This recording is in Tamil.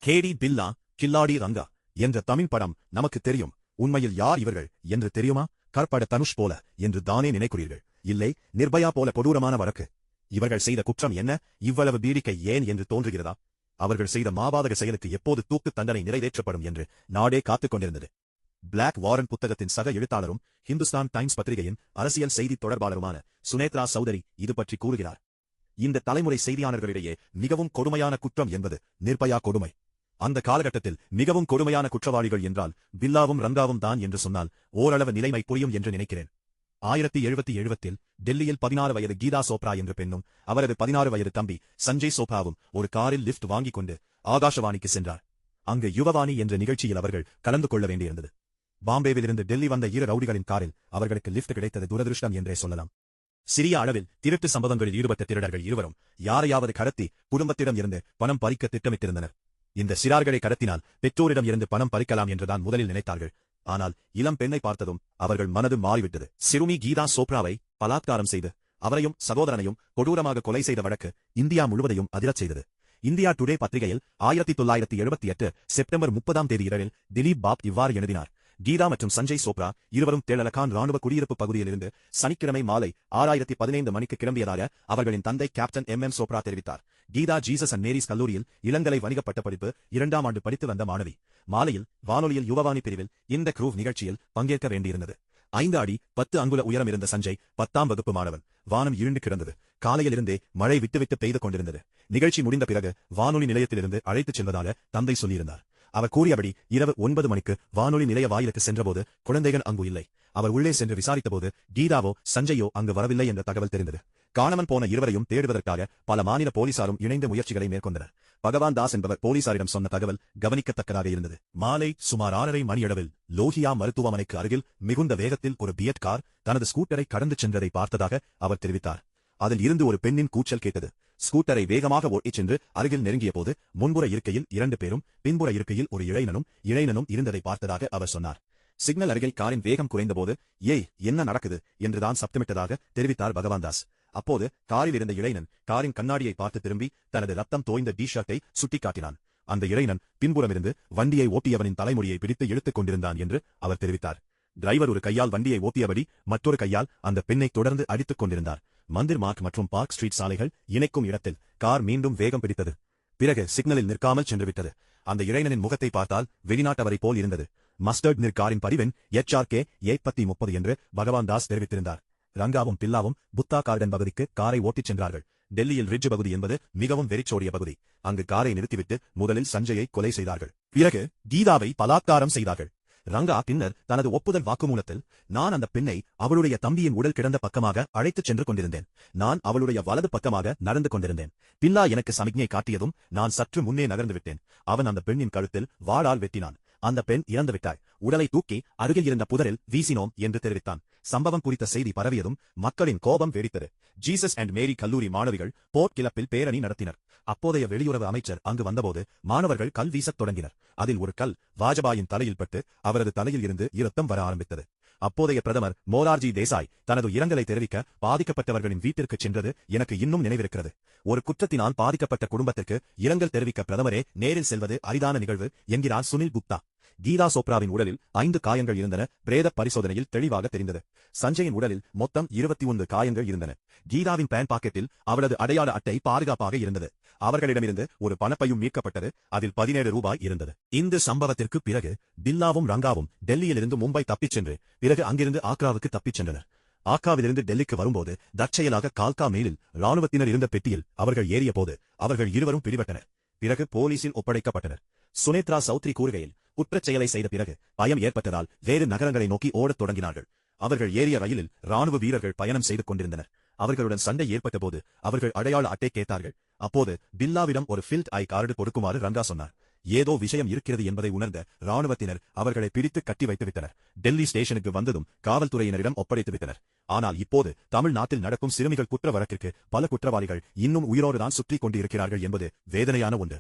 கேடி பில்லா கில்லாடி ரங்கா என்ற தமிழ் படம் நமக்கு தெரியும். உண்மையில் யார் இவர்கள் என்று தெரியுமா? கற்பட தனுஷ் போல என்று தானே நினைக்கிறீர்கள். இல்லை, நிர்பயா போல கொடூரமான வழக்கு. இவர்கள் செய்த குற்றம் என்ன? இவ்வளவு பீடிக்கை ஏன் என்று தோன்றுகிறதா? அவர்கள் செய்த மாபாதக செயலுக்கு எப்போது தூக்கு தண்டனை நிறைவேற்றப்படும் என்று நாடே காத்துக் கொண்டிருந்தது. பிளாக் வாரன் புத்தகத்தின் சக எழுத்தாளரும் ஹிந்துஸ்தான் டைம்ஸ் பத்திரிகையின் அரசியல் செய்தி தொடர்பாளருமான சுனேத்ரா சௌதரி இது பற்றி கூறுகிறார். இந்த தலைமுறை செய்தியாளர்களிடையே மிகவும் கொடுமையான குற்றம் என்பது நிர்பயா கொடுமை. அந்த காலகட்டத்தில் மிகவும் கொடுமையான குற்றவாளிகள் என்றால் பில்லாவும் ரங்காவும் தான் என்று சொன்னால் ஓரளவு நிலைமை புரியும் என்று நினைக்கிறேன். 1977 டெல்லியில் 16 வயது கீதா சோப்ரா என்ற பெண்ணும் அவரது 16 வயது தம்பி சஞ்சய் சோப்ராவும் ஒரு காரில் லிப்ட் வாங்கிக் கொண்டு ஆகாஷவாணிக்கு சென்றார். அங்கு யுவவாணி என்ற நிகழ்ச்சியில் அவர்கள் கலந்து கொள்ள வேண்டியிருந்தது. பாம்பேவிலிருந்து டெல்லி வந்த இரு ரவுடிகளின் காரில் அவர்களுக்கு லிப்ட் கிடைத்தது துரதிருஷ்டம் என்றே சொல்லலாம். சிறிய அளவில் திருட்டு சம்பவங்களில் ஈடுபட்ட திருடர்கள் இருவரும் யாரையாவது கடத்தி குடும்பத்திடம் இருந்து பணம் பறிக்க திட்டமிட்டிருந்தனர். இந்த சிறார்களை கடத்தினால் பெற்றோரிடம் இருந்து பணம் பறிக்கலாம் என்றுதான் முதலில் நினைத்தார்கள். ஆனால் இளம் பெண்ணை பார்த்ததும் அவர்கள் மனது மாறிவிட்டது. சிறுமி கீதா சோப்ராவை பலாத்காரம் செய்து அவரையும் சகோதரனையும் கொடூரமாக கொலை செய்த வழக்கு இந்தியா முழுவதையும் அதிரச் செய்தது. இந்தியா டுடே பத்திரிகையில் 1978 செப்டம்பர் 30 இரவில் திலீப் பாப் இவ்வாறு எழுதினார். கீதா மற்றும் சஞ்சய் சோப்ரா இருவரும் தேலலகான் ராணுவ குடியிருப்பு பகுதியிலிருந்து சனிக்கிழமை மாலை 6:15 மணிக்கு கிளம்பியதாக அவர்களின் தந்தை கேப்டன் MM சோப்ரா தெரிவித்தார். கீதா ஜீசஸ் அண்ட் மேரிஸ் கல்லூரியில் இளங்கலை வணிக பட்டப்படிப்பு 2ஆம் ஆண்டு படித்து வந்த மாணவி. மாலையில் வானொலியில் யுவவாணி பிரிவில் இந்த க்ரூவ் நிகழ்ச்சியில் பங்கேற்க வேண்டியிருந்தது. 5 அடி 10 அங்குல உயரம் இருந்த சஞ்சய் 10ஆம் வகுப்பு மாணவன். வானம் இருண்டு கிடந்தது. காலையிலிருந்தே மழை விட்டுவிட்டு பெய்து கொண்டிருந்தது. நிகழ்ச்சி முடிந்த பிறகு வானொலி நிலையத்திலிருந்து அழைத்துச் செல்வதாக தந்தை சொல்லியிருந்தார். அவர் கூறியபடி இரவு 9 மணிக்கு வானொலி நிலைய வாயிலுக்கு சென்றபோது குழந்தைகள் அங்கு இல்லை. அவர் உள்ளே சென்று விசாரித்தபோது கீதாவோ சஞ்சயோ அங்கு வரவில்லை என்ற தகவல் தெரிந்தது. காணாமல் போன இருவரையும் தேடுவதற்காக பல மாநில போலீசாரும் இணைந்த முயற்சிகளை மேற்கொண்டனர். பகவான் தாஸ் என்பவர் போலீசாரிடம் சொன்ன தகவல் கவனிக்கத்தக்கதாக இருந்தது. மாலை சுமார் 6:30 மணியளவில் லோஹியா மருத்துவமனைக்கு அருகில் மிகுந்த வேகத்தில் ஒரு பியட் கார் தனது ஸ்கூட்டரை கடந்து சென்றதை பார்த்ததாக அவர் தெரிவித்தார். அதில் இருந்து ஒரு பெண்ணின் கூச்சல் கேட்டது. ஸ்கூட்டரை வேகமாக ஓட்டிச் சென்று அருகில் நெருங்கிய போது முன்புற இருக்கையில் 2 பேரும் பின்புற இருக்கையில் ஒரு இளைஞனும் இருந்ததை பார்த்ததாக அவர் சொன்னார். சிக்னல் அருகில் காரின் வேகம் குறைந்தபோது ஏய் என்ன நடக்குது என்றுதான் சப்தமிட்டதாக தெரிவித்தார் பகவான் தாஸ். அப்போது காரில் இருந்த இளைஞன் காரின் கண்ணாடியை பார்த்து திரும்பி தனது ரத்தம் தோய்ந்த டி-ஷர்ட்டை சுட்டிக்காட்டினான். அந்த இளைஞன் பின்புறமிருந்து வண்டியை ஓட்டியவனின் தலைமுடியை பிடித்து இழுத்துக் கொண்டிருந்தான் என்று அவர் தெரிவித்தார். டிரைவர் ஒரு கையால் வண்டியை ஓட்டியபடி மற்றொரு கையால் அந்த பெண்ணை தொடர்ந்து அடித்துக் கொண்டிருந்தார். மந்திர் மார்க் மற்றும் பார்க் ஸ்ட்ரீட் சாலைகள் இணைக்கும் இடத்தில் கார் மீண்டும் வேகம் பிடித்தது. பிறகு சிக்னலில் நிற்காமல் சென்றுவிட்டது. அந்த இளைஞனின் முகத்தை பார்த்தால் வெளிநாட்டவரை போல் இருந்தது. மஸ்டர்ட் நிற்காரின் பதிவெண் HRK 30 என்று பகவான் தாஸ் தெரிவித்திருந்தார். ரங்காவும் பில்லாவும் புத்தா கார்டன் பகுதிக்கு காரை ஓட்டிச் சென்றார்கள். டெல்லியில் ரிட்ஜ் பகுதி என்பது மிகவும் வெறிச்சோடிய பகுதி. அங்கு காரை நிறுத்திவிட்டு முதலில் சஞ்சயை கொலை செய்தார்கள். பிறகு கீதாவை பலாத்காரம் செய்தார்கள். ரங்கா பின்னர் தனது ஒப்புதல் வாக்குமூலத்தில் நான் அந்த பெண்ணை அவளுடைய தம்பியின் உடல் கிடந்த பக்கமாக அழைத்துச் சென்று கொண்டிருந்தேன். நான் அவளுடைய வலது பக்கமாக நடந்து கொண்டிருந்தேன். பில்லா எனக்கு சமிக்ஞை காட்டியதும் நான் சற்று முன்னே நகர்ந்து விட்டேன். அவன் அந்த பெண்ணின் கழுத்தில் வாளால் வெட்டினான். அந்த பெண் இறந்துவிட்டாய். உடலை தூக்கி அருகில் இருந்த புதரில் வீசினோம் என்று தெரிவித்தான். சம்பவம் குறித்த செய்தி பரவியதும் மக்களின் கோபம் வெடித்தது. ஜீசஸ் அண்ட் மேரி கல்லூரி மாணவிகள் போர்ட் கிளப்பில் பேரணி நடத்தினர். அப்போதைய வெளியுறவு அமைச்சர் அங்கு வந்தபோது மாணவர்கள் கல் வீசத் தொடங்கினர். அதில் ஒரு கல் வாஜபாயின் தலையில் பட்டு அவரது தலையில் இருந்து இரத்தம் வர ஆரம்பித்தது. அப்போதைய பிரதமர் மோரார்ஜி தேசாய் தனது இரங்கலை தெரிவிக்க பாதிக்கப்பட்டவர்களின் வீட்டிற்கு சென்றது எனக்கு இன்னும் நினைவிருக்கிறது. ஒரு குற்றத்தினால் பாதிக்கப்பட்ட குடும்பத்திற்கு இரங்கல் தெரிவிக்க பிரதமரே நேரில் செல்வது அரிதான நிகழ்வு என்கிறார் சுனில் குப்தா. கீதா சோப்ராவின் உடலில் 5 காயங்கள் இருந்தன. பிரேத பரிசோதனையில் தெளிவாக தெரிந்தது. சஞ்சயின் உடலில் மொத்தம் 21 காயங்கள் இருந்தன. கீதாவின் பேண்ட் பாக்கெட்டில் அவளது அடையாள அட்டை பாதுகாப்பாக இருந்தது. அவர்களிடமிருந்து ஒரு பணப்பையும் மீட்கப்பட்டது. அதில் 17 ரூபாய் இருந்தது. இந்த சம்பவத்திற்கு பிறகு பில்லாவும் ரங்காவும் டெல்லியிலிருந்து மும்பை தப்பிச் சென்று பிறகு அங்கிருந்து ஆக்ராவுக்கு தப்பிச் சென்றனர். ஆக்ராவிலிருந்து டெல்லிக்கு வரும்போது தற்செயலாக கால்கா மெயிலில் ராணுவத்தினர் இருந்த பெட்டியில் அவர்கள் ஏறிய போது அவர்கள் இருவரும் பிடிபட்டனர். பிறகு போலீசில் ஒப்படைக்கப்பட்டனர். சுனேத்ரா சௌத்ரி கூறுகையில் குற்றச் செயலை செய்த பிறகு பயம் ஏற்பட்டதால் வேறு நகரங்களை நோக்கி ஓடத் தொடங்கினார்கள். அவர்கள் ஏறிய ரயிலில் ராணுவ வீரர்கள் பயணம் செய்து கொண்டிருந்தனர். அவர்களுடன் சண்டை ஏற்பட்டபோது அவர்கள் அடையாள அட்டை கேட்டார்கள். அப்போது பில்லாவிடம் ஒரு ஃபீல்ட் ஐ கார்டு கொடுக்குமாறு ரங்கா சொன்னார். ஏதோ விஷயம் இருக்கிறது என்பதை உணர்ந்த ராணுவத்தினர் அவர்களை பிடித்து கட்டி வைத்துவிட்டனர். டெல்லி ஸ்டேஷனுக்கு வந்ததும் காவல்துறையினரிடம் ஒப்படைத்துவிட்டனர். ஆனால் இப்போது தமிழ்நாட்டில் நடக்கும் சிறுமிகள் குற்ற வழக்கிற்கு பல குற்றவாளிகள் இன்னும் உயிரோடுதான் சுற்றிக் கொண்டு இருக்கிறார்கள் என்பது வேதனையான ஒன்று.